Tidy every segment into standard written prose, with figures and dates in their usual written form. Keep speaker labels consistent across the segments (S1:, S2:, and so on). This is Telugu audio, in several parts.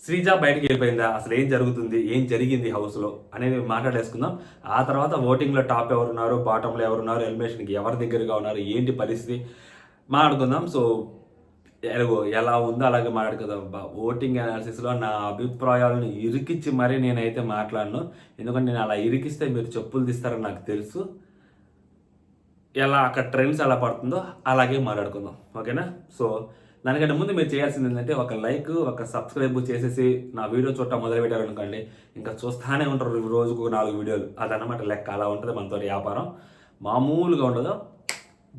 S1: శ్రీజ బయటికి వెళ్ళిపోయిందా, అసలు ఏం జరుగుతుంది, ఏం జరిగింది హౌస్లో అనేది మాట్లాడేసుకుందాం. ఆ తర్వాత ఓటింగ్లో టాప్ ఎవరున్నారు, బాటంలో ఎవరున్నారు, ఎలిమినేషన్కి ఎవరి దగ్గరగా ఉన్నారు, ఏంటి పరిస్థితి మాట్లాడుకుందాం. సో ఎలా ఉందో అలాగే మాట్లాడుకుందాం. ఓటింగ్ అనాలిసిస్లో నా అభిప్రాయాలను ఇరికిచ్చి మరీ నేనైతే మాట్లాడను. ఎందుకంటే నేను అలా ఇరికిస్తే మీరు చెప్పులు తీస్తారని నాకు తెలుసు. ఎలా అక్కడ ట్రెండ్స్ ఎలా పడుతుందో అలాగే మాట్లాడుకుందాం, ఓకేనా? సో దానికంటే ముందు మీరు చేయాల్సింది ఏంటంటే ఒక లైక్, ఒక సబ్స్క్రైబ్ చేసేసి నా వీడియో చూడటం మొదలు పెట్టారు అనుకోండి, ఇంకా చూస్తానే ఉంటారు రోజుకు 4 వీడియోలు. అదనమాట లెక్క. అలా ఉంటుంది మనతో వ్యాపారం. మామూలుగా ఉండదు,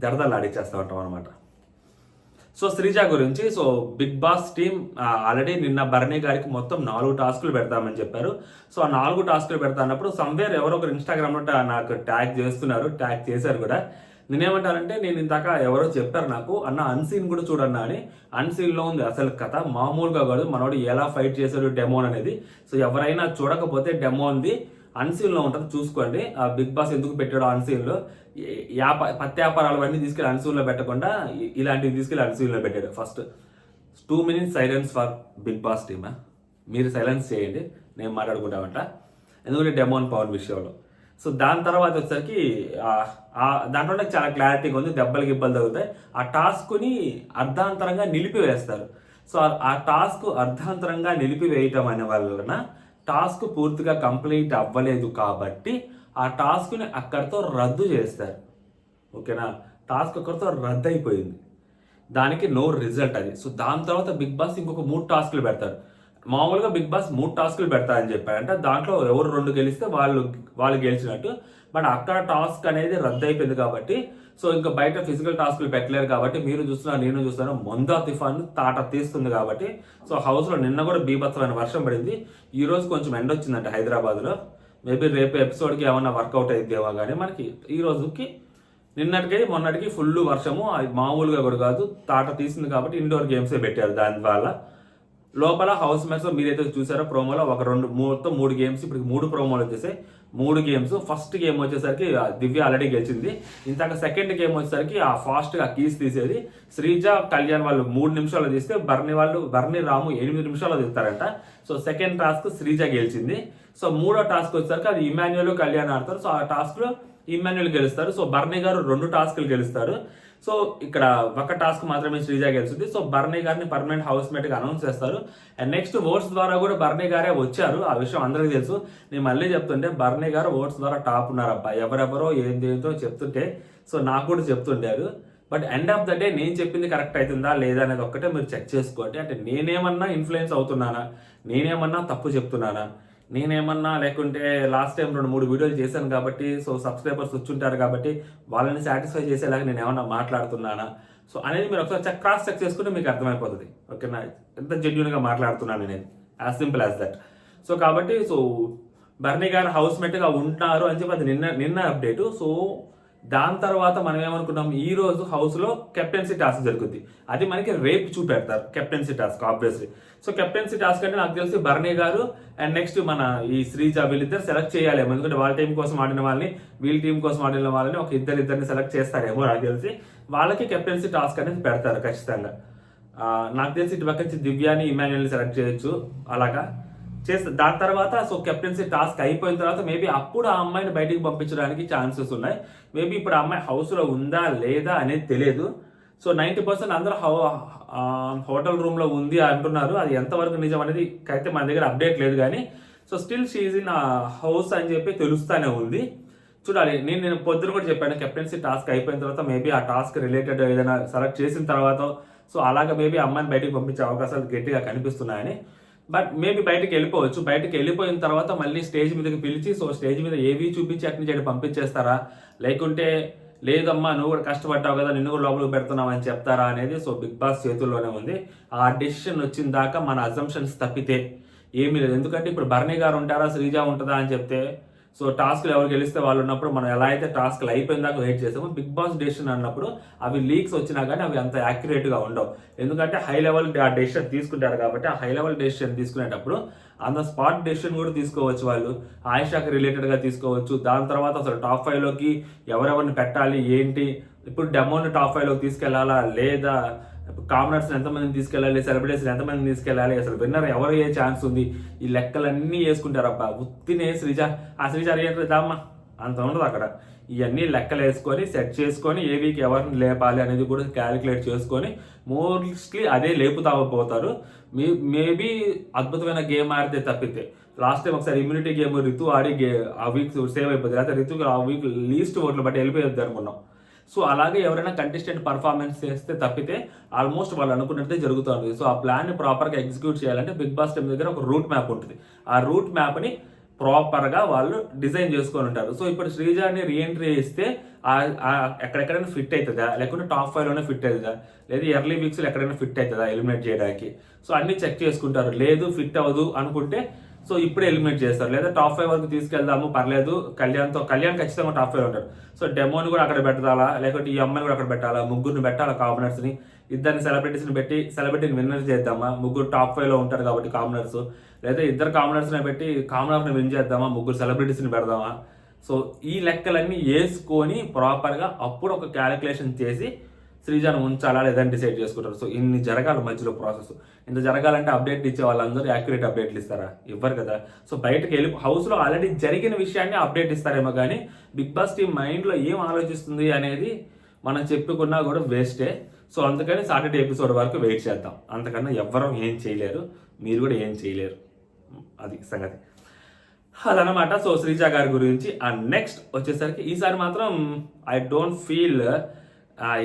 S1: దరదలు ఆడిచ్చేస్తూ ఉంటాం అనమాట. సో శ్రీజ గురించి, so Bigg Boss team already నిన్న బర్నీ గారికి మొత్తం 4 టాస్కులు పెడతామని చెప్పారు. సో ఆ 4 టాస్కులు పెడతా అన్నప్పుడు సమ్వేర్ ఎవరో ఒకరు ఇన్స్టాగ్రామ్లో నాకు ట్యాగ్ చేశారు కూడా. నేనేమంటానంటే, నేను ఇందాక ఎవరో చెప్పారు నాకు, అన్న అన్సీన్ కూడా చూడన్నా అని. అన్సీన్లో ఉంది అసలు కథ, మామూలుగా కాదు. మనోడు ఎలా ఫైట్ చేశాడు డెమోన్ అనేది. సో ఎవరైనా చూడకపోతే డెమో ఉంది, అన్సీన్లో ఉంటుంది, చూసుకోండి. ఆ బిగ్ బాస్ ఎందుకు పెట్టాడు అన్సీన్లో, పత్యాపారాలు తీసుకెళ్ళి అన్సీన్లో పెట్టకుండా ఇలాంటివి తీసుకెళ్ళి అన్సీన్లో పెట్టాడు. First 2 minutes silence for Bigg Boss టీమా. మీరు సైలెన్స్ చేయండి, నేను మాట్లాడుకుంటామంట. ఎందుకంటే డెమోన్ పవన్ విషయంలో. సో దాని తర్వాత వచ్చేసరికి దాంట్లో నాకు చాలా క్లారిటీగా ఉంది. దెబ్బలు గిబ్బలు తగ్గుతాయి. ఆ టాస్క్ని అర్ధాంతరంగా నిలిపివేస్తారు. సో ఆ టాస్క్ అర్ధాంతరంగా నిలిపివేయటం అనే వలన టాస్క్ పూర్తిగా కంప్లీట్ అవ్వలేదు కాబట్టి ఆ టాస్క్ని అక్కడితో రద్దు చేస్తారు, ఓకేనా? టాస్క్ అక్కడితో రద్దు అయిపోయింది, దానికి నో రిజల్ట్ అది. సో దాని తర్వాత బిగ్ బాస్ ఇంకొక 3 టాస్కులు పెడతారు. మామూలుగా బిగ్ బాస్ 3 టాస్కులు పెడతారని చెప్పారంటే దాంట్లో ఎవరు 2 గెలిస్తే వాళ్ళు గెలిచినట్టు. బట్ అక్కడ టాస్క్ అనేది రద్దు అయిపోయింది కాబట్టి, సో ఇంకా బయట ఫిజికల్ టాస్కులు పెట్టలేరు కాబట్టి, మీరు చూస్తున్నారు, నేను చూస్తాను, మొందా తుఫాన్ తాట తీస్తుంది కాబట్టి. సో హౌస్లో నిన్న కూడా బీభత్సమైన వర్షం పడింది. ఈ రోజు కొంచెం ఎండ వచ్చిందంట హైదరాబాద్లో. మేబీ రేపు ఎపిసోడ్కి ఏమన్నా వర్కౌట్ అయిద్దేమో కానీ మనకి ఈ రోజుకి నిన్నటికి మొన్నటికి ఫుల్ వర్షము. అది మామూలుగా కూడా కాదు, తాట తీసింది కాబట్టి ఇండోర్ గేమ్సే పెట్టారు. దానివల్ల లోపల హౌస్ మేట్స్ మీరైతే చూసారో ప్రోమోలో మొత్తం 3 గేమ్స్, ఇప్పుడు 3 ప్రోమోలు వచ్చేసాయి. 3 గేమ్స్. ఫస్ట్ గేమ్ వచ్చేసరికి దివ్య ఆల్రెడీ గెలిచింది. ఇంతక సెకండ్ గేమ్ వచ్చేసరికి ఫాస్ట్గా కీస్ తీసేది శ్రీజ, కళ్యాణ్ వాళ్ళు 3 నిమిషాలు తీస్తే బర్నీ రాము 8 నిమిషాలు తీస్తారంట. సో సెకండ్ టాస్క్ శ్రీజ గెలిచింది. సో మూడో టాస్క్ వచ్చేసరికి అది ఇమాన్యుయల్, కళ్యాణ్ ఆడతారు. సో ఆ టాస్క్లో ఇమాన్యుయల్ గెలుస్తారు. సో బర్నీ గారు 2 టాస్కులు గెలుస్తారు. సో ఇక్కడ ఒక టాస్క్ మాత్రమే శ్రీజ గెలుస్తుంది. సో బర్నీ గారిని పర్మనెంట్ హౌస్ మేట్గా అనౌన్స్ చేస్తారు. అండ్ నెక్స్ట్ ఓట్స్ ద్వారా కూడా బర్నీ గారే వచ్చారు, ఆ విషయం అందరికీ తెలుసు. నేను మళ్ళీ చెప్తుంటే బర్నీ గారు ఓట్స్ ద్వారా టాప్ ఉన్నారబ్బా. ఎవరెవరో ఏందేంతో చెప్తుంటే సో నాకు కూడా చెప్తుంటారు. But end of the day నేను చెప్పింది కరెక్ట్ అవుతుందా లేదా అనేది ఒక్కటే మీరు చెక్ చేసుకోండి. అంటే నేనేమన్నా ఇన్ఫ్లుయెన్స్ అవుతున్నానా, నేనేమన్నా తప్పు చెప్తున్నానా, నేనేమన్నా లేకుంటే లాస్ట్ టైం 2-3 వీడియోలు చేశాను కాబట్టి, సో సబ్స్క్రైబర్స్ వచ్చుంటారు కాబట్టి వాళ్ళని సాటిస్ఫై చేసేలాగా నేను ఏమన్నా మాట్లాడుతున్నానా, సో అనేది మీరు ఒకసారి క్రాస్ చెక్ చేసుకుంటే మీకు అర్థమైపోతుంది, ఓకేనా? ఎంత జెన్యున్గా మాట్లాడుతున్నాను అనేది, as simple as that. So కాబట్టి సో బర్నీ గారు హౌస్ మేట్గా ఉంటారు అని చెప్పి అది నిన్న అప్డేటు. సో దాని తర్వాత మనం ఏమనుకున్నాం, ఈ రోజు హౌస్లో కెప్టెన్సీ టాస్క్ జరుగుద్ది. అది మనకి రేపు చూపెడతారు captaincy task obviously. So captaincy task అంటే నాకు తెలిసి బర్నీ గారు అండ్ నెక్స్ట్ మన ఈ శ్రీజ వీళ్ళిద్దరు సెలెక్ట్ చేయాలేమో. ఎందుకంటే వాళ్ళ టీం కోసం ఆడిన వాళ్ళని, వీళ్ళ టీం కోసం ఆడిన వాళ్ళని ఒక ఇద్దరిని సెలెక్ట్ చేస్తారేమో నాకు తెలిసి. వాళ్ళకి కెప్టెన్సీ టాస్క్ అనేది పెడతారు ఖచ్చితంగా. నాకు తెలిసి ఇటు పక్క నుంచి దివ్యాని, ఇమాన్యుయల్ని సెలెక్ట్ చేయొచ్చు అలాగా చేస్తారు. దాని తర్వాత సో కెప్టెన్సీ టాస్క్ అయిపోయిన తర్వాత మేబీ అప్పుడు ఆ అమ్మాయిని బయటికి పంపించడానికి ఛాన్సెస్ ఉన్నాయి. మేబీ ఇప్పుడు ఆ అమ్మాయి హౌస్లో ఉందా లేదా అనేది తెలియదు. సో 90% అందరూ హోటల్ రూమ్లో ఉంది అంటున్నారు. అది ఎంతవరకు నిజం అనేది అయితే మన దగ్గర అప్డేట్ లేదు కానీ, so still she in house అని చెప్పి తెలుస్తూనే ఉంది. చూడాలి. నేను పొద్దున కూడా చెప్పాను, కెప్టెన్సీ టాస్క్ అయిపోయిన తర్వాత మేబీ ఆ టాస్క్ రిలేటెడ్ ఏదైనా సెలెక్ట్ చేసిన తర్వాత సో అలాగే మేబీ అమ్మాయిని బయటికి పంపించే అవకాశాలు గట్టిగా కనిపిస్తున్నాయని. బట్ మేబీ బయటకు వెళ్ళిపోవచ్చు. బయటకు వెళ్ళిపోయిన తర్వాత మళ్ళీ స్టేజ్ మీదకి పిలిచి సో స్టేజ్ మీద ఏవి చూపించి అట్ని చేయడం పంపించేస్తారా, లేకుంటే లేదమ్మా నువ్వు కూడా కష్టపడ్డావు కదా నిన్ను కూడా లోపలికి పెడుతున్నావు అని చెప్తారా అనేది సో బిగ్ బాస్ చేతుల్లోనే ఉంది. ఆ డెసిషన్ వచ్చిన దాకా మన అజంప్షన్స్ తప్పితే ఏమీ లేదు. ఎందుకంటే ఇప్పుడు బర్నీ గారు ఉంటారా, శ్రీజ ఉంటుందా అని చెప్తే సో టాస్క్లు ఎవరు గెలిస్తే వాళ్ళు ఉన్నప్పుడు మనం ఎలా అయితే టాస్క్లు అయిపోయిన దాకా వెయిట్ చేసామో, బిగ్ బాస్ డెసిషన్ అన్నప్పుడు అవి లీక్స్ వచ్చినా కానీ అవి అంత యాక్యురేట్గా ఉండవు. ఎందుకంటే హై లెవెల్ ఆ డెసిషన్ తీసుకుంటారు కాబట్టి ఆ హై లెవెల్ డెసిషన్ తీసుకునేటప్పుడు ఆన్ ద స్పాట్ డెసిషన్ కూడా తీసుకోవచ్చు. వాళ్ళు ఆయిషాకి రిలేటెడ్గా తీసుకోవచ్చు. దాని తర్వాత అసలు టాప్ 5లోకి ఎవరెవరిని పెట్టాలి ఏంటి, ఇప్పుడు డెమోని టాప్ 5లోకి తీసుకెళ్లాలా లేదా, కామనర్స్ని ఎంతమందిని తీసుకెళ్ళాలి, సెలబ్రిటీస్ని ఎంతమందిని తీసుకెళ్ళాలి, అసలు విన్నర్ ఎవరు ఏ ఛాన్స్ ఉంది, ఈ లెక్కలన్నీ వేసుకుంటారబ్బా. ఉత్తినే ఆ శ్రీజ అడిగేట్లేదమ్మా అంత ఉండదు అక్కడ. ఇవన్నీ లెక్కలు వేసుకొని సెట్ చేసుకొని ఏ వీక్ ఎవరిని లేపాలి అనేది కూడా క్యాలిక్యులేట్ చేసుకొని మోస్ట్లీ అదే లేపుతా పోతారు. మేబీ అద్భుతమైన గేమ్ ఆడితే తప్పితే. లాస్ట్ టైం ఒకసారి ఇమ్యూనిటీ గేమ్ రితు ఆడి ఆ వీక్ సేవ్ అయిపోతుంది, లేకపోతే రితుకి ఆ వీక్ లీస్ట్ ఓట్లు బట్టి వెళ్ళిపోయింది అనుకున్నాం. సో అలాగే ఎవరైనా కంటెస్టెంట్ పర్ఫార్మెన్స్ చేస్తే తప్పితే ఆల్మోస్ట్ వాళ్ళు అనుకున్నట్టే జరుగుతుంది. సో ఆ ప్లాన్ని ప్రాపర్గా ఎగ్జిక్యూట్ చేయాలంటే బిగ్ బాస్ టీమ్ దగ్గర ఒక రూట్ మ్యాప్ ఉంటుంది. ఆ రూట్ మ్యాప్ని ప్రాపర్గా వాళ్ళు డిజైన్ చేసుకొని ఉంటారు. సో ఇప్పుడు శ్రీజాని రీఎంట్రీ ఇస్తే ఎక్కడెక్కడైనా ఫిట్ అవుతుందా, లేకుంటే టాప్ 5లోనే ఫిట్ అవుతుందా, లేదా ఎర్లీ వీక్స్లో ఎక్కడైనా ఫిట్ అవుతుందా ఎలిమినేట్ చేయడానికి. సో అన్ని చెక్ చేసుకుంటారు. లేదు ఫిట్ అవ్వదు అనుకుంటే సో ఇప్పుడే ఎలిమినేట్ చేస్తారు. లేదా టాప్ 5 వరకు తీసుకెళ్దాము పర్లేదు, కళ్యాణ్ ఖచ్చితంగా టాప్ 5 ఉంటారు. సో డెమోని కూడా అక్కడ పెట్టాలా, లేకపోతే ఈ అమ్మాయిని కూడా అక్కడ పెట్టాలా, ముగ్గురిని పెట్టాలా కామనర్స్ని, ఇద్దరిని సెలబ్రిటీస్ని పెట్టి సెలబ్రిటీని విన్నర్ చేద్దామా, ముగ్గురు టాప్ 5లో ఉంటారు కాబట్టి కామనర్స్, లేదా ఇద్దరు కామనర్స్ని పెట్టి కామనర్ని విన్ చేద్దామా, ముగ్గురు సెలబ్రిటీస్ని పెడదామా. సో ఈ లెక్కలన్నీ వేసుకొని ప్రాపర్గా అప్పుడు ఒక క్యాలిక్యులేషన్ చేసి శ్రీజాను ఉంచాలా లేదని డిసైడ్ చేసుకుంటారు. సో ఇన్ని జరగాలి మధ్యలో ప్రాసెస్. ఇంత జరగాలంటే అప్డేట్ ఇచ్చే వాళ్ళందరూ యాక్యురేట్ అప్డేట్లు ఇస్తారా? ఇవ్వరు కదా. సో బయటకు వెళ్ళి హౌస్లో ఆల్రెడీ జరిగిన విషయాన్ని అప్డేట్ ఇస్తారేమో కానీ బిగ్ బాస్ టీమ్ మైండ్లో ఏం ఆలోచిస్తుంది అనేది మనం చెప్పుకున్నా కూడా వేస్టే. సో అందుకని సాటర్డే ఎపిసోడ్ వరకు వెయిట్ చేద్దాం. అంతకన్నా ఎవ్వరూ ఏం చేయలేరు, మీరు కూడా ఏం చేయలేరు. అది సంగతి అదనమాట. సో శ్రీజ గారి గురించి. అండ్ నెక్స్ట్ వచ్చేసరికి ఈసారి మాత్రం I don't feel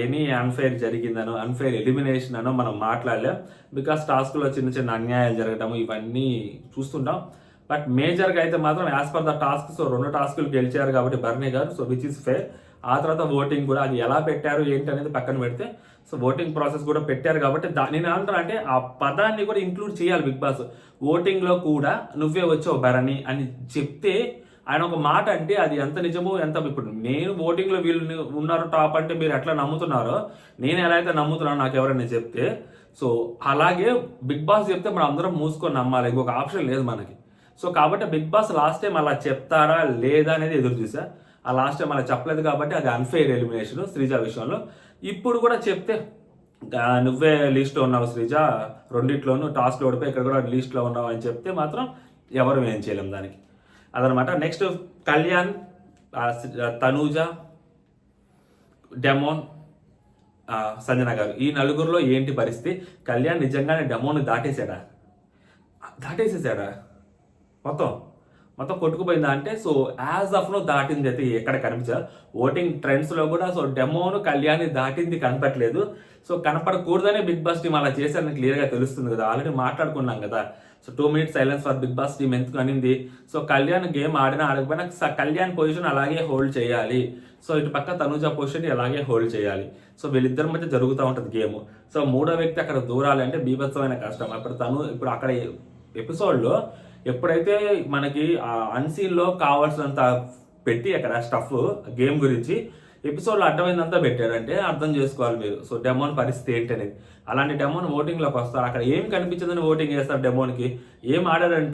S1: any unfair జరిగిందనో అన్ఫెయిర్ ఎలిమినేషన్ అనో మనం మాట్లాడలేం. బికాస్ టాస్క్లో చిన్న చిన్న అన్యాయాలు జరగడం ఇవన్నీ చూస్తుంటాం. బట్ మేజర్గా అయితే మాత్రం as per the task, so 2 టాస్కులు గెలిచారు కాబట్టి బర్నీ గారు, సో విచ్ ఇస్ ఫెయిర్. ఆ తర్వాత ఓటింగ్ కూడా అది ఎలా పెట్టారు ఏంటి అనేది పక్కన పెడితే, సో ఓటింగ్ ప్రాసెస్ కూడా పెట్టారు కాబట్టి నేను ఏమంటాను అంటే ఆ పదాన్ని కూడా ఇంక్లూడ్ చేయాలి బిగ్ బాస్. ఓటింగ్లో కూడా నువ్వే వచ్చావు భరణి అని చెప్తే ఆయన ఒక మాట అంటే అది ఎంత నిజమో ఎంత. ఇప్పుడు నేను ఓటింగ్లో వీళ్ళు ఉన్నారు టాప్ అంటే మీరు ఎట్లా నమ్ముతున్నారో నేను ఎలా అయితే నమ్ముతున్నానో నాకు ఎవరైనా చెప్తే, సో అలాగే బిగ్ బాస్ చెప్తే మనం అందరం మూసుకొని నమ్మాలి, ఇంకొక ఆప్షన్ లేదు మనకి. సో కాబట్టి బిగ్ బాస్ లాస్ట్ టైం అలా చెప్తారా లేదా అనేది ఎదురు చూసా. ఆ లాస్ట్ టైం అలా చెప్పలేదు కాబట్టి అది అన్ఫెయిర్ ఎలిమినేషన్ శ్రీజ విషయంలో. ఇప్పుడు కూడా చెప్తే నువ్వే లీస్ట్లో ఉన్నావు శ్రీజ, రెండిట్లోనూ టాస్క్లో ఓడిపోయి ఇక్కడ కూడా లీస్ట్లో ఉన్నావు అని చెప్తే మాత్రం ఎవరు ఏం చేయలేం దానికి. అదనమాట. నెక్స్ట్ కళ్యాణ్, తనూజ, డెమోన్, సంజన గారు, ఈ నలుగురిలో ఏంటి పరిస్థితి? కళ్యాణ్ నిజంగానే డెమోన్ దాటేసేసాడా మొత్తం కొట్టుకుపోయిందా అంటే, సో యాజ్ ఆఫ్ నో దాటింది అయితే ఎక్కడ కనిపించదు. ఓటింగ్ ట్రెండ్స్లో కూడా సో డెమోను కళ్యాణ్ని దాటింది కనపట్లేదు. సో కనపడకూడదనే బిగ్ బాస్ టీం అలా చేశారని క్లియర్గా తెలుస్తుంది కదా. ఆల్రెడీ మాట్లాడుకున్నాం కదా. So 2 minutes silence for Bigg Boss team ఎందుకు అనింది. సో కళ్యాణ్ గేమ్ ఆడినా ఆడకపోయినా కళ్యాణ్ పొజిషన్ అలాగే హోల్డ్ చేయాలి. సో ఇటు పక్క తనుజ పొజిషన్ అలాగే హోల్డ్ చేయాలి. సో వీళ్ళిద్దరి మధ్య జరుగుతూ ఉంటుంది గేమ్. సో 3వ వ్యక్తి అక్కడ దూరాలి అంటే బీభత్సమైన కష్టం. ఇప్పుడు అక్కడ ఎపిసోడ్లో ఎప్పుడైతే మనకి అన్సీన్లో కావాల్సినంత పెట్టి అక్కడ స్టఫ్ గేమ్ గురించి ఎపిసోడ్లో అర్థమైందంతా పెట్టాడంటే అర్థం చేసుకోవాలి మీరు. సో డెమోన్ పరిస్థితి ఏంటి అనేది. అలాంటి డెమోన్ ఓటింగ్లోకి వస్తారు, అక్కడ ఏం కనిపించదని ఓటింగ్ చేస్తారు. డెమోన్కి ఏం ఆడారని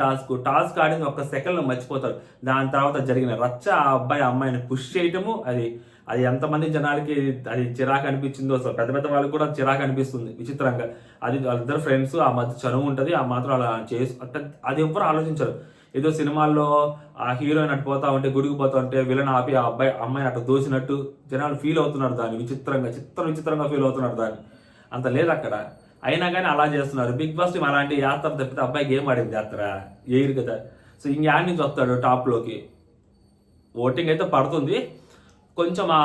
S1: టాస్క్ ఆడింది 1 సెకండ్లో మర్చిపోతారు. దాని తర్వాత జరిగిన రచ్చ, ఆ అబ్బాయి అమ్మాయిని పుష్ చేయటము, అది ఎంతమంది జనాలకి అది చిరాకు అనిపించిందో. సో పెద్ద వాళ్ళకి కూడా చిరాకు అనిపిస్తుంది విచిత్రంగా. అది వాళ్ళిద్దరు ఫ్రెండ్స్, ఆ మధ్య చనువు ఉంటుంది, ఆ మాత్రం అలా అది ఎవ్వరు ఆలోచించరు. ఏదో సినిమాల్లో ఆ హీరోయిన్ అటు పోతా ఉంటే గుడికి పోతా ఉంటే విలన్ ఆపి ఆ అమ్మాయిని అటు దోసినట్టు జనాలు ఫీల్ అవుతున్నారు దాన్ని. విచిత్రంగా ఫీల్ అవుతున్నారు దాన్ని. అంత లేదు అక్కడ. అయినా కానీ అలా చేస్తున్నారు. బిగ్ బాస్ టీం అలాంటి యాత్ర తప్పితే అబ్బాయి గేమ్ ఆడింది యాత్ర ఏరు కదా. సో ఇంకేడి నుంచి వస్తాడు టాప్లోకి. ఓటింగ్ అయితే పడుతుంది కొంచెం, ఆ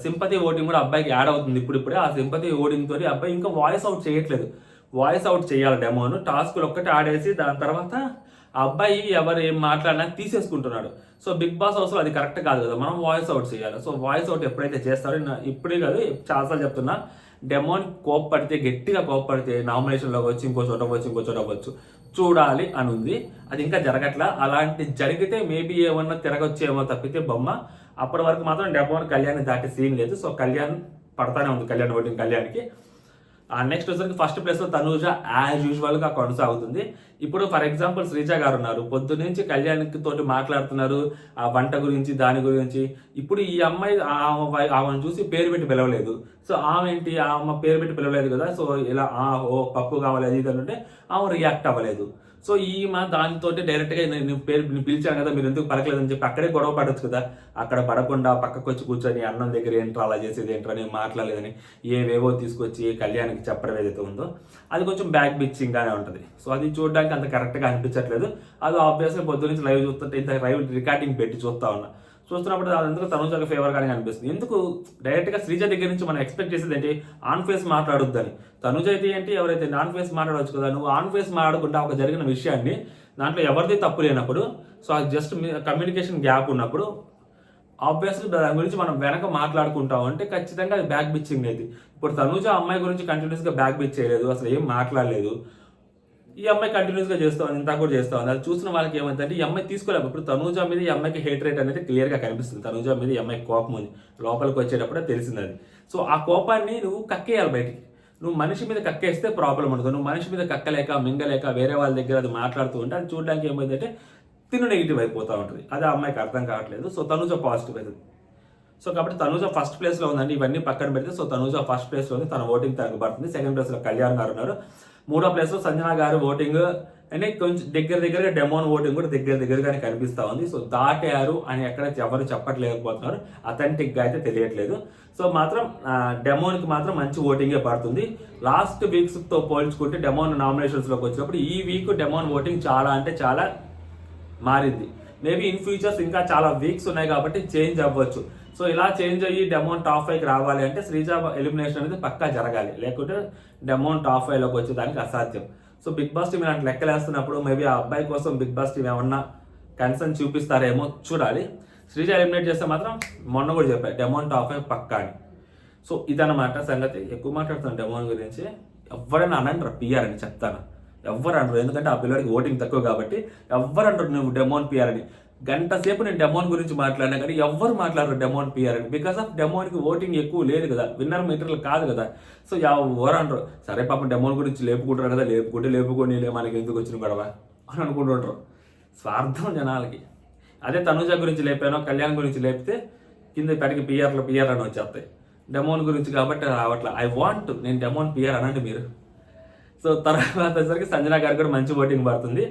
S1: సింపతి ఓటింగ్ కూడా అబ్బాయికి యాడ్ అవుతుంది ఇప్పుడిప్పుడే. ఆ సింపతి ఓటింగ్ తోటి అబ్బాయి ఇంకా వాయిస్ అవుట్ చేయట్లేదు. వాయిస్ అవుట్ చేయాలి డెమోను. టాస్కులు ఒక్కటే ఆడేసి దాని తర్వాత ఆ అబ్బాయి ఎవరు ఏం మాట్లాడినా తీసేసుకుంటున్నాడు. సో బిగ్ బాస్ హౌస్లో అది కరెక్ట్ కాదు కదా, మనం వాయిస్ అవుట్ చేయాలి. సో వాయిస్ అవుట్ ఎప్పుడైతే చేస్తారో, ఇప్పుడే కాదు చాలాసార్లు చెప్తున్నా, డెమోన్ కోప్పడితే గట్టిగా కోప్పడితే నామినేషన్లోకి వచ్చి ఇంకో చోట అవ్వచ్చు చూడాలి అని ఉంది. అది ఇంకా జరగట్లా. అలాంటి జరిగితే మేబీ ఏమన్నా తిరగొచ్చేమో తప్పితే బొమ్మ. అప్పటి వరకు మాత్రం డెమోన్ కళ్యాణ్ దాటే సీన్ లేదు. సో కళ్యాణ్ పడతానే ఉంది, కళ్యాణ్ ఓటింగ్ కళ్యాణ్కి. నెక్స్ట్ వచ్చేసరికి ఫస్ట్ ప్లేస్లో తనూజ యాజ్ యూజువల్గా కొనసాగుతుంది. ఇప్పుడు ఫర్ ఎగ్జాంపుల్ శ్రీజ గారు ఉన్నారు, పొద్దు నుంచి కళ్యాణ్కి తోటి మాట్లాడుతున్నారు ఆ వంట గురించి దాని గురించి. ఇప్పుడు ఈ అమ్మాయి ఆమెను చూసి పేరు పెట్టి పిలవలేదు, సో ఆమె ఏంటి, ఆమె పేరు పెట్టి పిలవలేదు కదా, సో ఇలా ఓ పప్పు కావాలి అది ఇది అంటే ఆమె రియాక్ట్ అవ్వలేదు. సో ఈమె దానితో డైరెక్ట్గా నేను పిలిచాను కదా, మీరు ఎందుకు పలకలేదని చెప్పి అక్కడే గొడవ పడవచ్చు కదా. అక్కడ పడకుండా పక్కకు వచ్చి కూర్చొని అన్నం దగ్గర ఏంట్రా అలా చేసేది ఏంట్రా, నేను మాట్లాడలేదని ఏవేవో తీసుకొచ్చి కళ్యాణ్కి చెప్పడం ఏదైతే ఉందో అది కొంచెం బ్యాక్ బిచ్చింగ్గానే ఉంటుంది. సో అది చూడడానికి అంత కరెక్ట్గా అనిపించట్లేదు. అది ఆబ్వియస్గా పొద్దు నుంచి లైవ్ చూస్తుంటే ఇంత లైవ్ రికార్డింగ్ పెట్టి చూస్తున్నప్పుడు అదంతా తనుజకి ఫేవర్గానే అనిపిస్తుంది. ఎందుకు డైరెక్ట్గా శ్రీజ దగ్గర నుంచి మనం ఎక్స్పెక్ట్ చేసేది ఏంటి, ఆన్ ఫేస్ మాట్లాడొద్దని. తనుజ అయితే ఏంటి, ఎవరైతే ఆన్ ఫేస్ మాట్లాడవచ్చు కదా, నువ్వు ఆన్ ఫేస్ మాట్లాడకుండా ఒక జరిగిన విషయాన్ని దాంట్లో ఎవరిది తప్పు లేనప్పుడు, సో అది జస్ట్ కమ్యూనికేషన్ గ్యాప్ ఉన్నప్పుడు ఆబ్వియస్లీ దాని గురించి మనం వెనక మాట్లాడుకుంటాం అంటే ఖచ్చితంగా అది బ్యాక్ బిచ్చింగ్ అయితే. ఇప్పుడు తనుజ అమ్మాయి గురించి కంటిన్యూస్గా బ్యాక్ బిచ్ చేయలేదు, అసలు ఏం మాట్లాడలేదు. ఈ అమ్మాయి కంటిన్యూస్గా చేస్తా ఉంది, ఇంత కూడా చేస్తా ఉంది. అది చూసిన వాళ్ళకి ఏమైందంటే ఈ అమ్మాయి తీసుకోలేము. ఇప్పుడు తనూజ మీద ఈ అమ్మాయికి హేట్ రేట్ అనేది క్లియర్గా కనిపిస్తుంది. తనూజ మీద ఈ అమ్మాయికి కోపం ఉంది, లోపలికి వచ్చేటప్పుడే తెలిసింది అది. సో ఆ కోపాన్ని నువ్వు కక్కేయాలి బయటికి. నువ్వు మనిషి మీద కక్కేస్తే ప్రాబ్లం ఉండదు. నువ్వు మనిషి మీద కక్కలేక మింగలేక వేరే వాళ్ళ దగ్గర అది మాట్లాడుతూ ఉంటే అది చూడడానికి ఏమైందంటే తిను నెగిటివ్ అయిపోతూ ఉంటుంది. అది ఆ అమ్మాయికి అర్థం కావట్లేదు. సో తనూజ పాజిటివ్ అవుతుంది. సో కాబట్టి తనూజ ఫస్ట్ ప్లేస్లో ఉందండి. ఇవన్నీ పక్కన పెడితే సో తనూజ ఫస్ట్ ప్లేస్లో ఉంది, తన ఓటింగ్ తనకు పడుతుంది. సెకండ్ ప్లేస్లో కళ్యాణ్ గారు ఉన్నారు. మూడో ప్లేస్లో సంజన గారు ఓటింగ్ అంటే కొంచెం దగ్గరగా డెమోన్ ఓటింగ్ కూడా దగ్గరగానే కనిపిస్తూ ఉంది. సో దాటారు అని ఎక్కడ ఎవరు చెప్పట్లేకపోతున్నారు, అథెంటిక్గా అయితే తెలియట్లేదు. సో మాత్రం డెమోన్కి మాత్రం మంచి ఓటింగే పడుతుంది. లాస్ట్ వీక్స్తో పోల్చుకుంటే డెమోన్ నామినేషన్స్లోకి వచ్చినప్పుడు ఈ వీక్ డెమోన్ ఓటింగ్ చాలా అంటే చాలా మారింది. మేబీ ఇన్ ఫ్యూచర్స్ ఇంకా చాలా వీక్స్ ఉన్నాయి కాబట్టి చేంజ్ అవ్వచ్చు. సో ఇలా చేంజ్ అయ్యి డెమోన్ టాప్ 5కి రావాలి అంటే శ్రీజ ఎలిమినేషన్ అనేది పక్కా జరగాలి, లేకుంటే డెమోన్ టాప్ 5లోకి వచ్చేదానికి అసాధ్యం. సో బిగ్ బాస్ టీమ్ ఇలాంటి లెక్కలేస్తున్నప్పుడు మేబీ ఆ అబ్బాయి కోసం బిగ్ బాస్ టీమ్ ఏమన్నా కన్సర్న్ చూపిస్తారేమో చూడాలి. శ్రీజ ఎలిమినేట్ చేస్తే మాత్రం మొన్న కూడా చెప్పారు డెమోన్ టాప్ 5 పక్కా అని. సో ఇదన్నమాట సంగతి. ఎక్కువ మాట్లాడుతాను డెమోన్ గురించి. ఎవరైనా అనంటారు పిఆర్ అని చెప్తాను, ఎవ్వరు అంటారు, ఎందుకంటే ఆ పిల్లడికి ఓటింగ్ తక్కువ కాబట్టి ఎవ్వరు అంటారు నువ్వు డెమోన్ పిఆర్ అని. గంట సేపు నేను డెమోన్ గురించి మాట్లాడినా కానీ ఎవ్వరు మాట్లాడరు డెమోన్ పిఆర్ అని. బికాస్ ఆఫ్ డెమోన్కి ఓటింగ్ ఎక్కువ లేదు కదా, విన్నర్ మెటీరియల్ కాదు కదా. సో ఎవరు అంటారు, సరే పాపం డెమోన్ గురించి లేపుకుంటారు కదా, లేపుకొని మనకి ఎందుకు వచ్చిన గొడవ అని అనుకుంటుంటారు. స్వార్థం జనాలకి. అదే తనుజ గురించి లేపానో కళ్యాణ్ గురించి లేపితే కింద పెడికి పిఆర్ అని వచ్చేస్తాయి. డెమోన్ గురించి కాబట్టి రావట్లే. నేను డెమోన్ పిఆర్ అనండి మీరు. సో తర్వాత వచ్చేసరికి సంజన గారికి కూడా మంచి ఓటింగ్ పడుతుంది.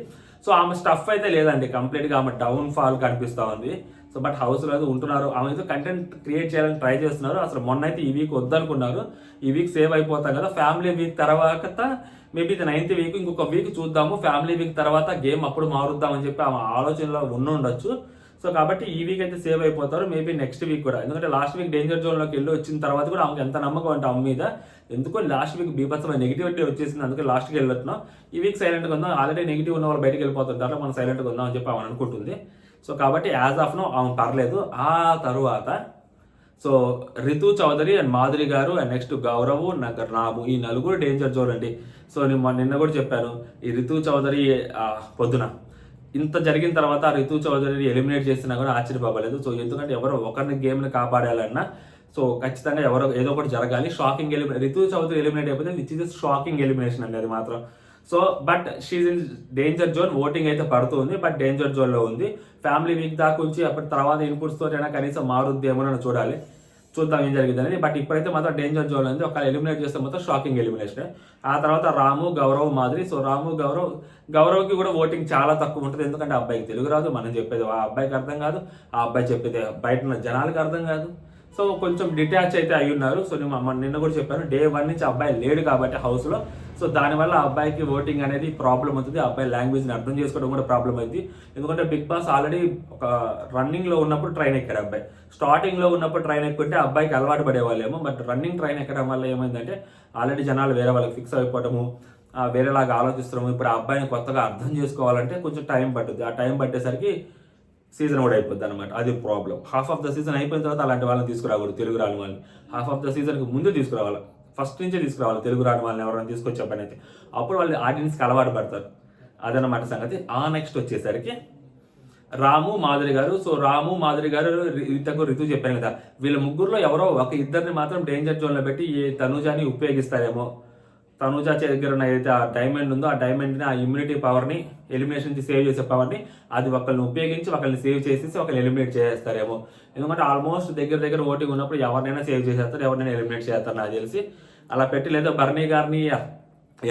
S1: సో ఆమె స్టఫ్ అయితే లేదండి, కంప్లీట్గా ఆమె డౌన్ ఫాల్ కనిపిస్తూ ఉంది. సో బట్ హౌస్లో అయితే ఉంటున్నారు, ఆమె అయితే కంటెంట్ క్రియేట్ చేయాలని ట్రై చేస్తున్నారు. అసలు మొన్న అయితే ఈ వీక్ వద్దనుకున్నారు, ఈ వీక్ సేవ్ అయిపోతాం కదా, ఫ్యామిలీ వీక్ తర్వాత మేబీ ఇది 9th వీక్, ఇంకొక వీక్ చూద్దాము, ఫ్యామిలీ వీక్ తర్వాత గేమ్ అప్పుడు మారుద్దామని చెప్పి ఆమె ఆలోచనలో ఉండొచ్చు. సో కాబట్టి ఈ వీక్ అయితే సేవ్ అయిపోతారు, మేబీ నెక్స్ట్ వీక్ కూడా. ఎందుకంటే లాస్ట్ వీక్ డేంజర్ జోన్లోకి వెళ్ళి వచ్చిన తర్వాత కూడా ఆమెకు ఎంత నమ్మకం అంటే ఆమె మీద, ఎందుకో లాస్ట్ వీక్ బీభత్సమైన నెగిటివిటీ వచ్చేసింది, అందుకే లాస్ట్కి వెళ్ళొచ్చున్నాం. ఈ వీక్ సైలెంట్గా ఉందాం, ఆల్రెడీ నెగిటివ్ ఉన్న వాళ్ళు బయటకు వెళ్ళిపోతుంటారు, మనం సైలెంట్గా ఉందాం అని చెప్పి ఆమె అనుకుంటుంది. సో కాబట్టి యాజ్ ఆఫ్ నో ఆమె పర్లేదు. ఆ తరువాత సో రితు చౌదరి అండ్ మాధురి గారు అండ్ నెక్స్ట్ గౌరవ్ రాము, ఈ నలుగురు డేంజర్ జోన్ అండి. సో నేను నిన్న కూడా చెప్పాను, ఈ రితు చౌదరి పొద్దున ఇంత జరిగిన తర్వాత రితు చౌదరిని ఎలిమినేట్ చేసినా కూడా ఆశ్చర్యపోలేదు. సో ఎందుకంటే ఎవరో ఒకరిని గేమ్ని కాపాడాలన్నా సో ఖచ్చితంగా ఎవరో ఏదో ఒకటి జరగాలి. షాకింగ్ రితు చౌదరి ఎలిమినేట్ అయిపోతే విచ్ ఇస్ షాకింగ్ ఎలిమినేషన్ అండి అది మాత్రం. So but she's in danger zone, voting అయితే పడుతుంది బట్ డేంజర్ జోన్లో ఉంది. ఫ్యామిలీ వీక్ దాకా ఉంచి అప్పటి తర్వాత ఇన్పుట్స్తో అయినా కనీసం మారుద్దేమో అని చూడాలి, చూద్దాం ఏం జరిగింది అనేది. బట్ ఇప్పుడైతే మాత్రం డేంజర్ జోన్ ఉంది, ఒకవేళ ఎలిమినేట్ చేస్తే మాత్రం షాకింగ్ ఎలిమినేషన్. ఆ తర్వాత రాము, గౌరవ్, మాధురి. సో రాము, గౌరవ్కి కూడా ఓటింగ్ చాలా తక్కువ ఉంటుంది, ఎందుకంటే ఆ అబ్బాయికి తెలుగు రాదు, మనం చెప్పేది ఆ అబ్బాయికి అర్థం కాదు, ఆ అబ్బాయి చెప్పేది బయట ఉన్న జనాలకు అర్థం కాదు. సో కొంచెం డిటాచ్ అయితే అయి ఉన్నారు. సో నేను నిన్న కూడా చెప్పాను, డే 1 నుంచి అబ్బాయి లేడు కాబట్టి హౌస్లో. సో దానివల్ల అబ్బాయికి ఓటింగ్ అనేది ప్రాబ్లం అవుతుంది, అబ్బాయి లాంగ్వేజ్ని అర్థం చేసుకోవడం కూడా ప్రాబ్లం అవుతుంది. ఎందుకంటే బిగ్ బాస్ ఆల్రెడీ ఒక రన్నింగ్లో ఉన్నప్పుడు ట్రైన్ ఎక్కాడు అబ్బాయి, స్టార్టింగ్లో ఉన్నప్పుడు ట్రైన్ ఎక్కుంటే అబ్బాయికి అలవాటు పడేవాళ్ళేమో. బట్ రన్నింగ్ ట్రైన్ ఎక్కడం వల్ల ఏమైందంటే ఆల్రెడీ జనాలు వేరే వాళ్ళకి ఫిక్స్ అయిపోవడము, వేరేలాగా ఆలోచిస్తున్నాము. ఇప్పుడు ఆ అబ్బాయిని కొత్తగా అర్థం చేసుకోవాలంటే కొంచెం టైం పట్టుద్ది. ఆ టైం పట్టేసరికి సీజన్ కూడా అయిపోద్ది అనమాట, అది problem. Half of the season అయిపోయిన తర్వాత అలాంటి వాళ్ళని తీసుకురాకూడదు, తెలుగు రాని వాళ్ళని. హాఫ్ ఆఫ్ ద సీజన్కి ముందు తీసుకురావాలి, ఫస్ట్ నుంచే తీసుకురావాలి తెలుగు రాని వాళ్ళని ఎవరైనా తీసుకొచ్చే పని అయితే. అప్పుడు వాళ్ళు ఆడియన్స్కి అలవాటు పడతారు, అదనమాట సంగతి. ఆ నెక్స్ట్ వచ్చేసరికి రాము, మాధురి గారు. సో రాము, మాధురి గారు, రితు చెప్పాను కదా, వీళ్ళ ముగ్గురులో ఎవరో ఒక ఇద్దరిని మాత్రం డేంజర్ జోన్లో పెట్టి ఈ తనుజాని ఉపయోగిస్తారేమో. తనుజ దగ్గర ఉన్న ఏదైతే ఆ డైమండ్ ఉందో ఆ డైమండ్ని, ఆ ఇమ్యూనిటీ పవర్ని, ఎలిమినేషన్ నుంచి సేవ్ చేసే పవర్ని అది ఒకళ్ళని ఉపయోగించి ఒకళ్ళని సేవ్ చేసేసి ఒకళ్ళు ఎలిమినేట్ చేసేస్తారేమో. ఎందుకంటే ఆల్మోస్ట్ దగ్గర ఓటింగ్ ఉన్నప్పుడు ఎవరినైనా సేవ్ చేసేస్తారు, ఎవరినైనా ఎలిమినేట్ చేస్తారు నాకు తెలిసి. అలా పెట్టి లేదా బర్నీ గారిని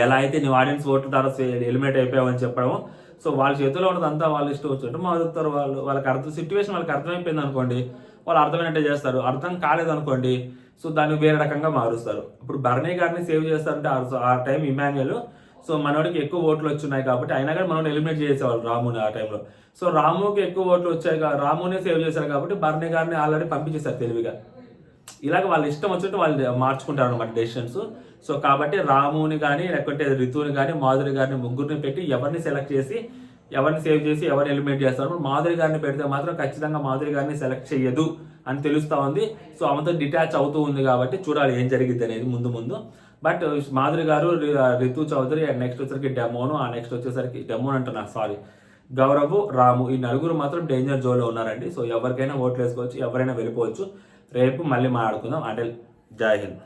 S1: ఎలా అయితే నువ్వు ఆడియన్స్ ఓట్ల ద్వారా ఎలిమినేట్ అయిపోయావని చెప్పడము, సో వాళ్ళ చేతిలో ఉన్నదంతా వాళ్ళు ఇష్టం వచ్చినట్టు మారుతారు. వాళ్ళకి సిచ్యువేషన్ వాళ్ళకి అర్థమైపోయింది అనుకోండి, వాళ్ళు అర్థమైనట్టే చేస్తారు. అర్థం కాలేదు అనుకోండి, సో దాన్ని వేరే రకంగా మారుస్తారు. ఇప్పుడు బర్నీ గారిని సేవ్ చేస్తారంటే ఆ టైం ఇమాన్యుయల్, సో మనోడికి ఎక్కువ ఓట్లు వచ్చున్నాయి కాబట్టి అయినా కానీ మనం ఎలిమినేట్ చేసేవాళ్ళు రాముని ఆ టైంలో. సో రాముకి ఎక్కువ ఓట్లు వచ్చాయి, రామునే సేవ్ చేశారు కాబట్టి బర్నీ గారిని ఆల్రెడీ పంపించేశారు తెలివిగా. ఇలాగ వాళ్ళ ఇష్టం వచ్చినట్టు వాళ్ళు మార్చుకుంటారు అనమాట డెసిషన్స్. సో కాబట్టి రాముని కానీ లేకుంటే రితుని కానీ మాధురి గారిని ముగ్గురిని పెట్టి ఎవరిని సెలెక్ట్ చేసి ఎవరిని సేవ్ చేసి ఎవరిని ఎలిమినేట్ చేస్తారు. మాధురి గారిని పెడితే మాత్రం ఖచ్చితంగా మాధురి గారిని సెలెక్ట్ చేయదు అని తెలుస్తూ ఉంది. సో ఆమెతో డిటాచ్ అవుతూ ఉంది కాబట్టి చూడాలి ఏం జరిగింది అనేది ముందు. బట్ మాధురి గారు, రితు చౌదరి, అండ్ నెక్స్ట్ వచ్చేసరికి డెమోను, ఆ నెక్స్ట్ వచ్చేసరికి డెమోన్ అంటున్నా సారీ గౌరవ్, రాము, ఈ నలుగురు మాత్రం డేంజర్ జోన్లో ఉన్నారండి. సో ఎవరికైనా ఓట్లు వేసుకోవచ్చు, ఎవరైనా వెళ్ళిపోవచ్చు. రేపు మళ్ళీ మాట్లాడుకుందాం. అంటే జై హింద్.